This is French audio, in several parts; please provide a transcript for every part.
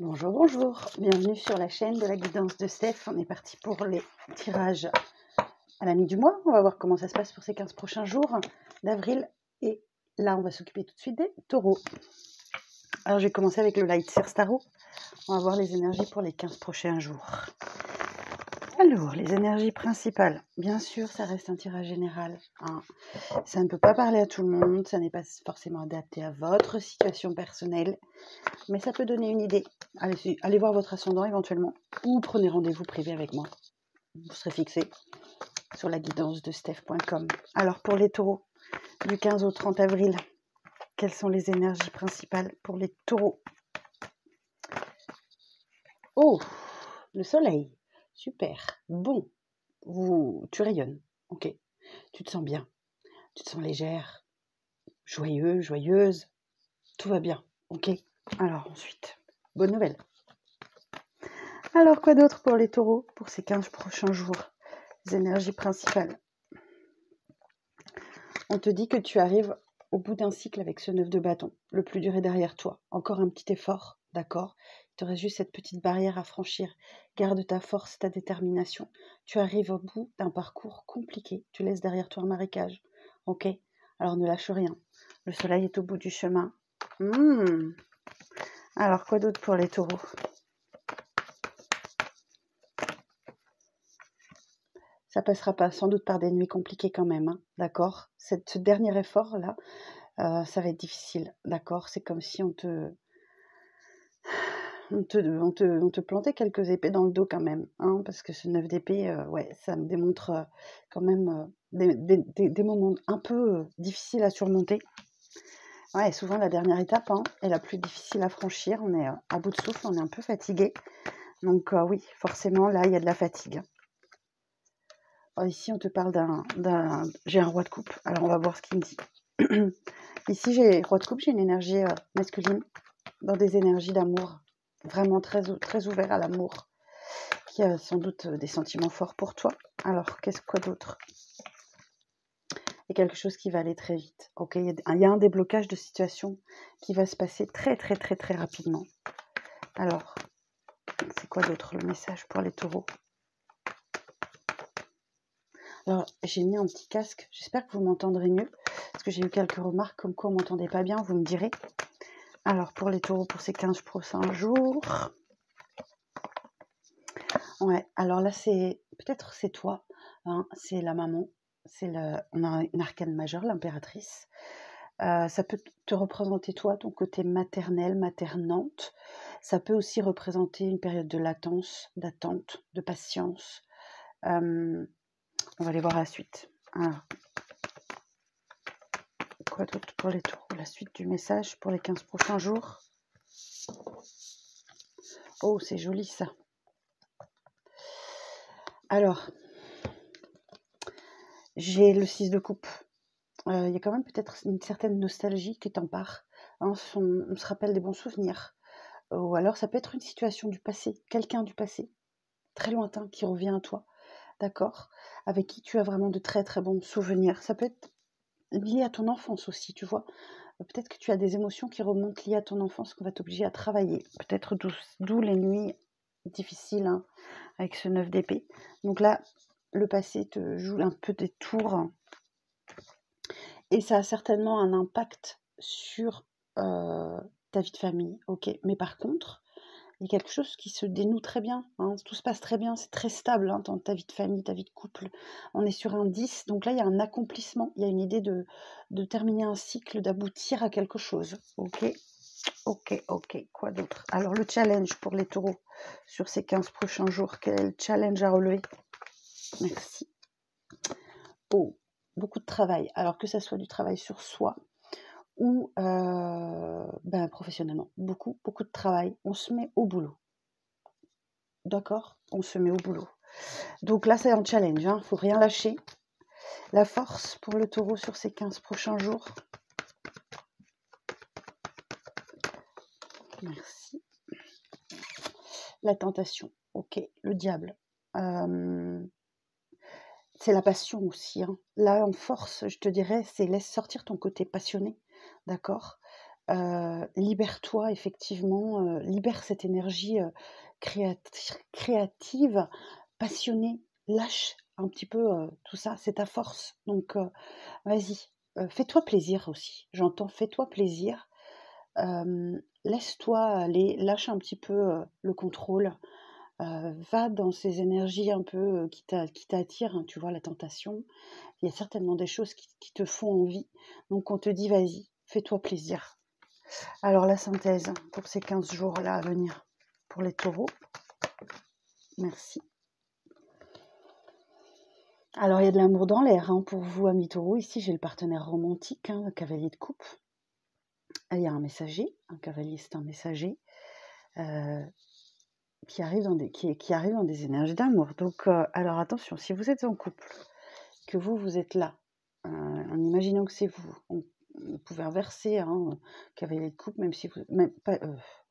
Bonjour, bonjour, bienvenue sur la chaîne de la guidance de Steph. On est parti pour les tirages à la mi du mois. On va voir comment ça se passe pour ces 15 prochains jours d'avril. Et là, on va s'occuper tout de suite des taureaux. Alors, je vais commencer avec le Light Seer Tarot. On va voir les énergies pour les 15 prochains jours. Alors, les énergies principales. Bien sûr, ça reste un tirage général, hein. Ça ne peut pas parler à tout le monde. Ça n'est pas forcément adapté à votre situation personnelle. Mais ça peut donner une idée. Allez voir votre ascendant éventuellement. Ou prenez rendez-vous privé avec moi. Vous serez fixé sur la guidance de steph.com. Alors, pour les taureaux, du 15 au 30 avril, quelles sont les énergies principales pour les taureaux? Oh, le soleil. Super. Bon. Tu rayonnes. Ok. Tu te sens bien. Tu te sens légère. Joyeux, joyeuse. Tout va bien. Ok. Alors ensuite, bonne nouvelle. Alors quoi d'autre pour les taureaux pour ces 15 prochains jours? Les énergies principales. On te dit que tu arrives au bout d'un cycle avec ce 9 de bâton. Le plus dur est derrière toi. Encore un petit effort, d'accord? Il te reste juste cette petite barrière à franchir. Garde ta force, ta détermination. Tu arrives au bout d'un parcours compliqué. Tu laisses derrière toi un marécage. Ok? Alors ne lâche rien. Le soleil est au bout du chemin. Alors quoi d'autre pour les taureaux? Ça passera pas sans doute par des nuits compliquées quand même, hein, d'accord? Ce dernier effort-là, ça va être difficile, d'accord? C'est comme si on te plantait quelques épées dans le dos quand même, hein, parce que ce 9 d'épée, ouais, ça me démontre quand même des moments un peu difficiles à surmonter. Ouais, souvent la dernière étape est la plus difficile à franchir. On est à bout de souffle, on est un peu fatigué. Donc oui, forcément, là, il y a de la fatigue. Alors, ici, on te parle J'ai un roi de coupe. Alors, on va voir ce qu'il me dit. Ici, j'ai roi de coupe, j'ai une énergie masculine dans des énergies d'amour. Vraiment très, très ouvert à l'amour. Qui a sans doute des sentiments forts pour toi. Alors, quoi d'autre? Il y a quelque chose qui va aller très vite. Ok, il y a un déblocage de situation qui va se passer très, très, très, très rapidement. Alors, c'est quoi d'autre le message pour les taureaux? Alors, j'ai mis un petit casque. J'espère que vous m'entendrez mieux. Parce que j'ai eu quelques remarques comme quoi on ne m'entendait pas bien. Vous me direz. Alors, pour les taureaux, pour ces 15 prochains jours. Ouais, alors là, peut-être c'est toi. Hein, c'est la maman. On a une arcane majeure, l'impératrice. Ça peut te représenter toi, ton côté maternel, maternante. Ça peut aussi représenter une période de latence, d'attente, de patience. On va aller voir la suite. Alors, quoi d'autre pour les taureaux? La suite du message pour les 15 prochains jours. Oh, c'est joli ça. Alors, j'ai le 6 de coupe. Il y a quand même peut-être une certaine nostalgie qui t'empare. Hein, on se rappelle des bons souvenirs. Ou alors ça peut être une situation du passé, quelqu'un du passé, très lointain, qui revient à toi, d'accord? Avec qui tu as vraiment de très très bons souvenirs. Ça peut être lié à ton enfance aussi, tu vois? Peut-être que tu as des émotions qui remontent liées à ton enfance qu'on va t'obliger à travailler. Peut-être d'où les nuits difficiles, hein, avec ce 9 d'épée. Donc là, le passé te joue un peu des tours. Et ça a certainement un impact sur ta vie de famille, ok. Mais par contre, il y a quelque chose qui se dénoue très bien, hein. Tout se passe très bien, c'est très stable, hein, dans ta vie de famille, ta vie de couple. On est sur un 10, donc là, il y a un accomplissement, il y a une idée de terminer un cycle, d'aboutir à quelque chose, ok. Ok, quoi d'autre? Alors, le challenge pour les taureaux sur ces 15 prochains jours, quel est le challenge à relever? Merci. Oh, beaucoup de travail. Alors que ça soit du travail sur soi ou professionnellement. Beaucoup de travail. On se met au boulot. D'accord? On se met au boulot. Donc là, c'est un challenge. Hein. Faut rien lâcher. La force pour le taureau sur ces 15 prochains jours. Merci. La tentation. Ok. Le diable. C'est la passion aussi. Hein. Là, en force, je te dirais, c'est laisse sortir ton côté passionné. D'accord? Libère-toi effectivement, libère cette énergie, créative, passionnée. Lâche un petit peu, tout ça, c'est ta force. Donc vas-y, fais-toi plaisir aussi. J'entends fais-toi plaisir. Laisse-toi aller, lâche un petit peu, le contrôle. Va dans ces énergies un peu, qui t'attirent, hein, tu vois? La tentation. Il y a certainement des choses qui te font envie. Donc on te dit: «Vas-y, fais-toi plaisir». Alors la synthèse pour ces 15 jours-là à venir pour les taureaux. Merci. Alors il y a de l'amour dans l'air, hein, pour vous, amis taureaux. Ici, j'ai le partenaire romantique, hein, le cavalier de coupe. Il y a un messager, un cavalier, c'est un messager qui arrive dans des énergies d'amour. Donc, alors attention, si vous êtes en couple, que vous êtes là, en imaginant que c'est vous, vous pouvez inverser, hein, cavalier de coupe, même si vous, même pas,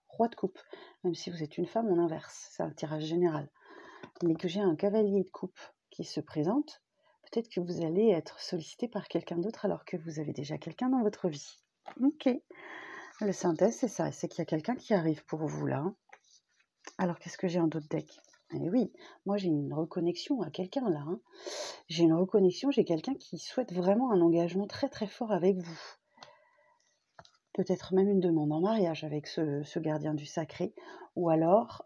roi de coupe, même si vous êtes une femme, on inverse, c'est un tirage général. Mais que j'ai un cavalier de coupe qui se présente, peut-être que vous allez être sollicité par quelqu'un d'autre alors que vous avez déjà quelqu'un dans votre vie. Ok, le synthèse, c'est ça, c'est qu'il y a quelqu'un qui arrive pour vous là. Alors qu'est-ce que j'ai en d'autres decks? Eh oui, moi j'ai une reconnexion à quelqu'un là. Hein. J'ai une reconnexion, j'ai quelqu'un qui souhaite vraiment un engagement très très fort avec vous. Peut-être même une demande en mariage avec ce gardien du sacré. Ou alors,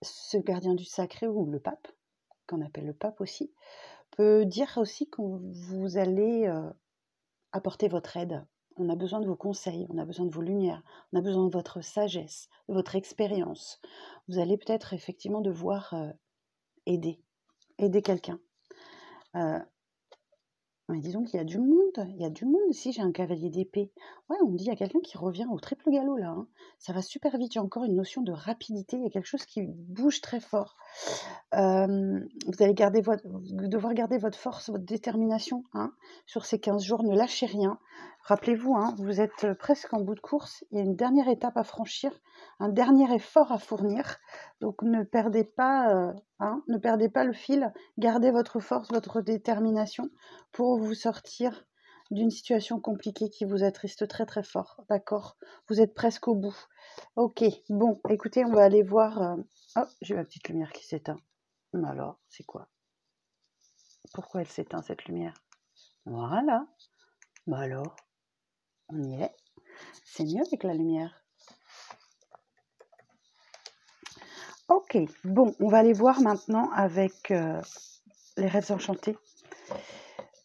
ce gardien du sacré ou le pape, qu'on appelle le pape aussi, peut dire aussi que vous allez apporter votre aide. On a besoin de vos conseils, on a besoin de vos lumières, on a besoin de votre sagesse, de votre expérience. Vous allez peut-être effectivement devoir aider quelqu'un. Mais dis donc, il y a du monde ici, j'ai un cavalier d'épée. Ouais, on me dit, il y a quelqu'un qui revient au triple galop là. Hein. Ça va super vite, j'ai encore une notion de rapidité, il y a quelque chose qui bouge très fort. Vous allez devoir garder votre force, votre détermination hein, sur ces 15 jours, ne lâchez rien. Rappelez-vous, hein, vous êtes presque en bout de course, il y a une dernière étape à franchir, un dernier effort à fournir. Donc ne perdez pas, ne perdez pas le fil, gardez votre force, votre détermination pour vous sortir d'une situation compliquée qui vous attriste très très fort, d'accord? Vous êtes presque au bout. Ok, bon, écoutez, on va aller voir... Oh, j'ai ma petite lumière qui s'éteint. Mais alors, c'est quoi? Pourquoi elle s'éteint cette lumière? Voilà. Bah alors, on y est. C'est mieux avec la lumière. Ok, bon, on va aller voir maintenant avec les rêves enchantés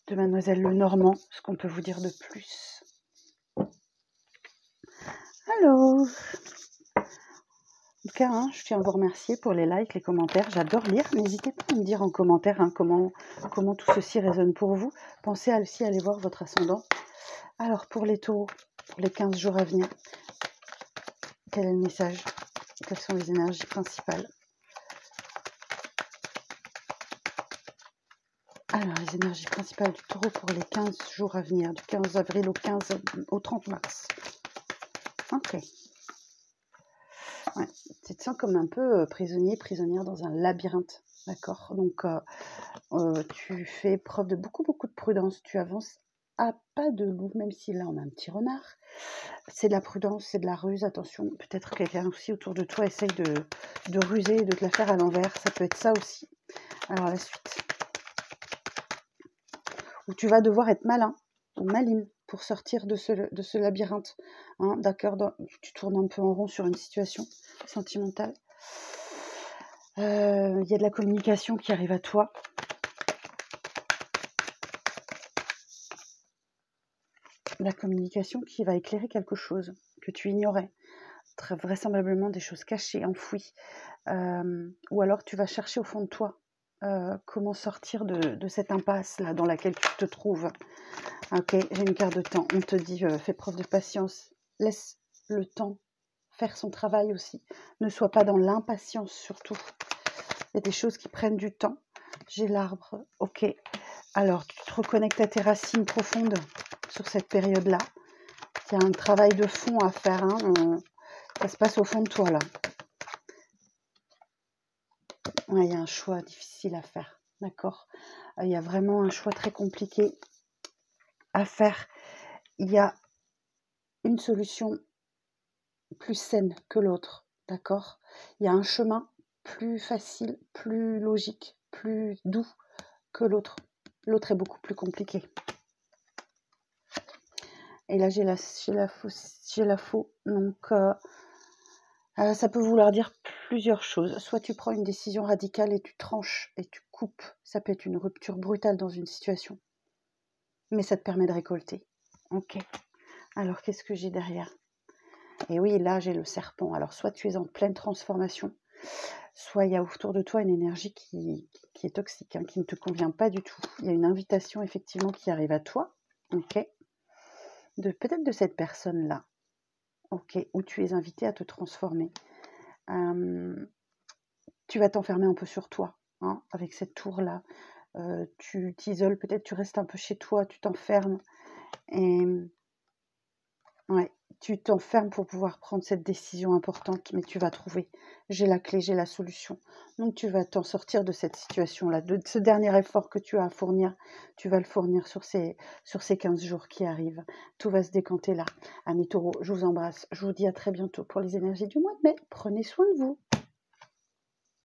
de Mademoiselle Lenormand, ce qu'on peut vous dire de plus. Alors, en tout cas, hein, je tiens à vous remercier pour les likes, les commentaires. J'adore lire. N'hésitez pas à me dire en commentaire hein, comment tout ceci résonne pour vous. Pensez aussi à aller voir votre ascendant. Alors, pour les taureaux, pour les 15 jours à venir, quel est le message? Quelles sont les énergies principales? Alors, les énergies principales du taureau pour les 15 jours à venir, du 15 avril au 30 mars. Ok. Ouais, tu te sens comme un peu prisonnière dans un labyrinthe, d'accord? Donc, tu fais preuve de beaucoup de prudence. Tu avances à pas de loup, même si là, on a un petit renard. C'est de la prudence, c'est de la ruse. Attention, peut-être que quelqu'un aussi autour de toi essaye de ruser, de te la faire à l'envers. Ça peut être ça aussi. Alors, la suite. Où tu vas devoir être malin ou maline pour sortir de ce labyrinthe. Hein, d'accord, tu tournes un peu en rond sur une situation sentimentale. Il y a de la communication qui arrive à toi. La communication qui va éclairer quelque chose que tu ignorais. Très vraisemblablement des choses cachées, enfouies. Ou alors tu vas chercher au fond de toi comment sortir de cette impasse là dans laquelle tu te trouves. Ok, j'ai une carte de temps. On te dit fais preuve de patience. Laisse le temps faire son travail aussi. Ne sois pas dans l'impatience surtout. Il y a des choses qui prennent du temps. J'ai l'arbre. Ok. Alors, tu te reconnectes à tes racines profondes sur cette période-là. Il y a un travail de fond à faire. Hein. Ça se passe au fond de toi, là. Ouais, il y a un choix difficile à faire. D'accord? Il y a vraiment un choix très compliqué à faire. Il y a une solution plus saine que l'autre, d'accord? Il y a un chemin plus facile, plus logique, plus doux que l'autre. L'autre est beaucoup plus compliqué. Et là, j'ai la faux. Donc, ça peut vouloir dire plusieurs choses. Soit tu prends une décision radicale et tu tranches et tu coupes. Ça peut être une rupture brutale dans une situation. Mais ça te permet de récolter. Ok. Alors, qu'est-ce que j'ai derrière? Et oui, là, j'ai le serpent. Alors, soit tu es en pleine transformation, soit il y a autour de toi une énergie qui est toxique, qui ne te convient pas du tout. Il y a une invitation, effectivement, qui arrive à toi. Ok. Peut-être de cette personne-là. Ok. Où tu es invité à te transformer. Tu vas t'enfermer un peu sur toi, avec cette tour-là. Tu t'isoles, peut-être tu restes un peu chez toi, tu t'enfermes. Et ouais, tu t'enfermes pour pouvoir prendre cette décision importante, mais tu vas trouver. J'ai la clé, j'ai la solution. Donc tu vas t'en sortir de cette situation-là, de ce dernier effort que tu as à fournir. Tu vas le fournir sur ces 15 jours qui arrivent. Tout va se décanter là. Amis taureaux, je vous embrasse. Je vous dis à très bientôt pour les énergies du mois de mai. Prenez soin de vous.